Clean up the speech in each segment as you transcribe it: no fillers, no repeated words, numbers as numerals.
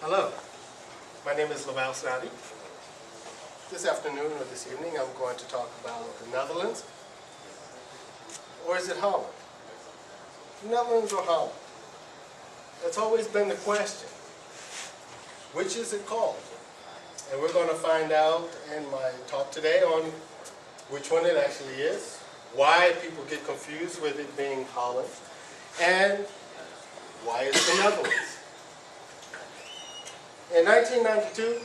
Hello, my name is Leval Snoddy. This afternoon or this evening I'm going to talk about the Netherlands, or is it Holland? Netherlands or Holland? That's always been the question. Which is it called? And we're going to find out in my talk today on which one it actually is, why people get confused with it being Holland, and why it's the Netherlands. In 1992,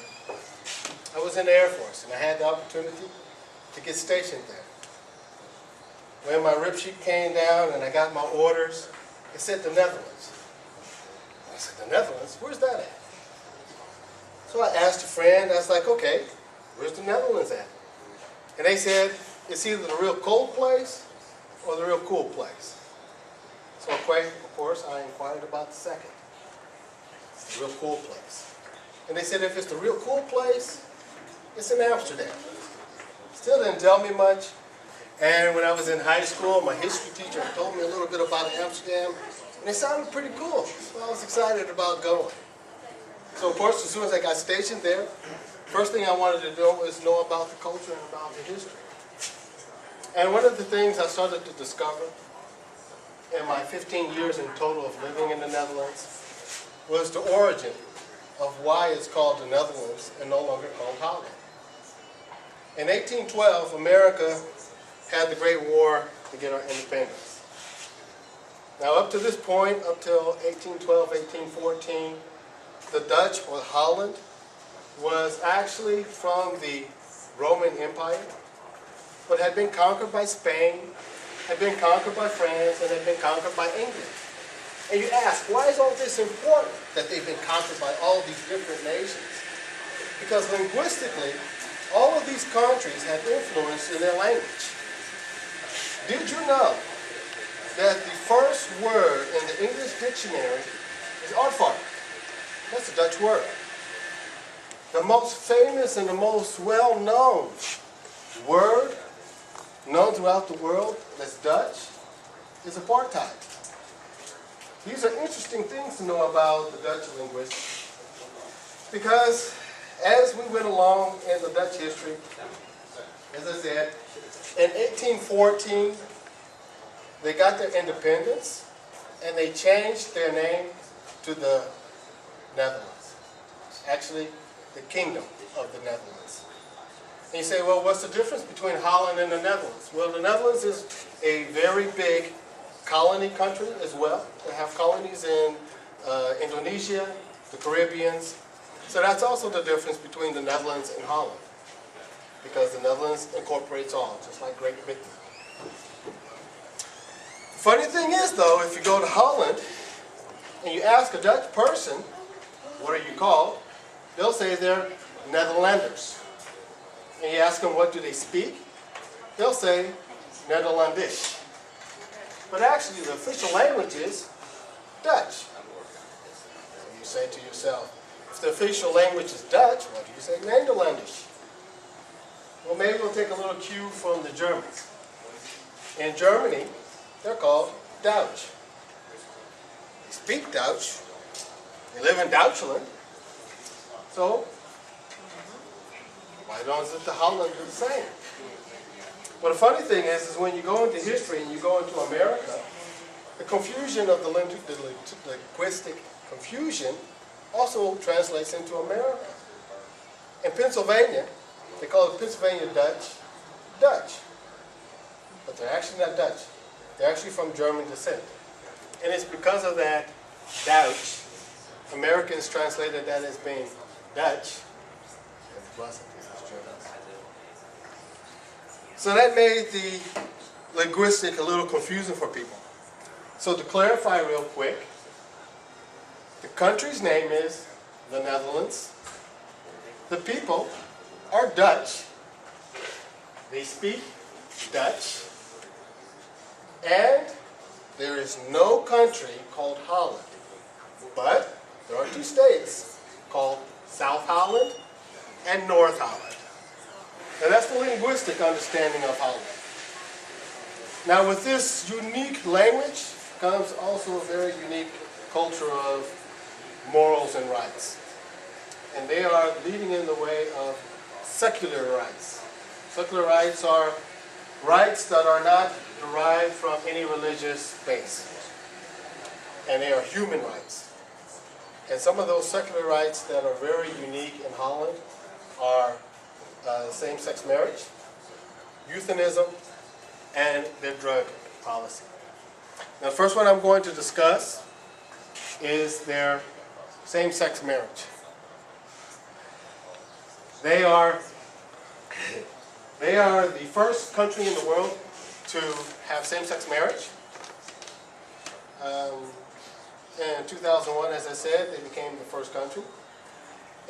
I was in the Air Force, and I had the opportunity to get stationed there. When my rip sheet came down and I got my orders, it said the Netherlands. I said, the Netherlands? Where's that at? So I asked a friend, I was like, okay, where's the Netherlands at? And they said, it's either the real cold place or the real cool place. So of course, I inquired about the second. It's the real cool place. And they said if it's the real cool place, it's in Amsterdam. Still didn't tell me much. And when I was in high school, my history teacher told me a little bit about Amsterdam, and it sounded pretty cool. So I was excited about going. So of course, as soon as I got stationed there, first thing I wanted to do was know about the culture and about the history. And one of the things I started to discover in my 15 years in total of living in the Netherlands was the origin of why it's called the Netherlands and no longer called Holland. In 1812, America had the Great War to get our independence. Now up to this point, up till 1812, 1814, the Dutch, or Holland, was actually from the Roman Empire, but had been conquered by Spain, had been conquered by France, and had been conquered by England. And you ask, why is all this important that they've been conquered by all these different nations? Because linguistically, all of these countries have influence in their language. Did you know that the first word in the English dictionary is aardvark? That's a Dutch word. The most famous and the most well-known word known throughout the world that's Dutch is apartheid. These are interesting things to know about the Dutch linguistics, because as we went along in the Dutch history, as I said, in 1814 they got their independence and they changed their name to the Netherlands. Actually, the Kingdom of the Netherlands. And you say, well, what's the difference between Holland and the Netherlands? Well, the Netherlands is a very big colony country as well. They have colonies in Indonesia, the Caribbeans. So that's also the difference between the Netherlands and Holland, because the Netherlands incorporates all, just like Great Britain. Funny thing is, though, if you go to Holland and you ask a Dutch person, what are you called? They'll say they're Netherlanders. And you ask them, what do they speak? They'll say Nederlandisch. But actually, the official language is Dutch. So you say to yourself, if the official language is Dutch, what do you say Nederlandisch? Well, maybe we'll take a little cue from the Germans. In Germany, they're called Duits. They speak Dutch. They live in Deutschland. So, why don't the Holland do the same? Well, the funny thing is when you go into history and you go into America, the confusion of the linguistic confusion also translates into America. In Pennsylvania, they call it Pennsylvania Dutch, Dutch. But they're actually not Dutch. They're actually from German descent. And it's because of that Dutch, Americans translated that as being Dutch, and it wasn't. So that made the linguistic a little confusing for people. So to clarify real quick, the country's name is the Netherlands. The people are Dutch. They speak Dutch. And there is no country called Holland. But there are two states called South Holland and North Holland. And that's the linguistic understanding of Holland. Now with this unique language comes also a very unique culture of morals and rights. and they are leading in the way of secular rights. Secular rights are rights that are not derived from any religious base, and they are human rights. And some of those secular rights that are very unique in Holland are same-sex marriage, euthanism, and their drug policy. Now, the first one I'm going to discuss is their same-sex marriage. They are the first country in the world to have same-sex marriage. In 2001, as I said, they became the first country.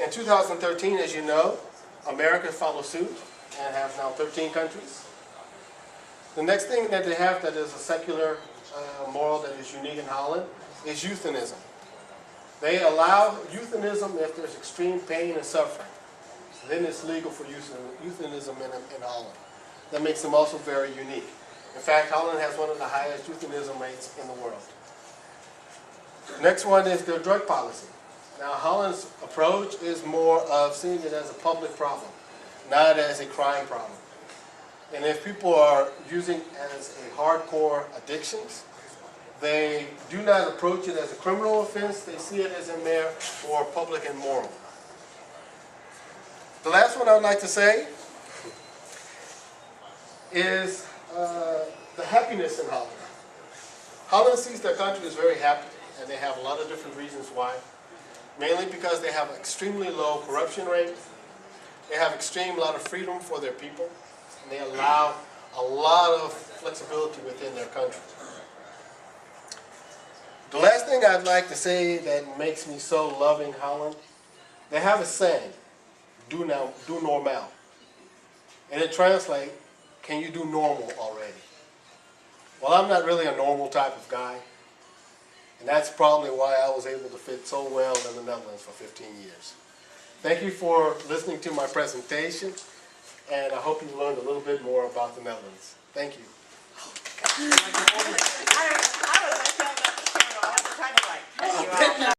In 2013, as you know, America followed suit and have now 13 countries. The next thing that they have that is a secular moral that is unique in Holland is euthanism. They allow euthanism if there's extreme pain and suffering. Then it's legal for euthanism in Holland. That makes them also very unique. In fact, Holland has one of the highest euthanism rates in the world. Next one is their drug policy. Now, Holland's approach is more of seeing it as a public problem, not as a crime problem. And if people are using as a hardcore addictions, they do not approach it as a criminal offense. They see it as a mere or public and moral. The last one I would like to say is the happiness in Holland. Holland sees their country as very happy, and they have a lot of different reasons why. Mainly because they have an extremely low corruption rate. They have a lot of freedom for their people, and they allow a lot of flexibility within their country. The last thing I'd like to say that makes me so loving Holland, they have a saying, do normal. And it translates, can you do normal already? Well, I'm not really a normal type of guy. And that's probably why I was able to fit so well in the Netherlands for 15 years. Thank you for listening to my presentation, and I hope you learned a little bit more about the Netherlands. Thank you. I was like,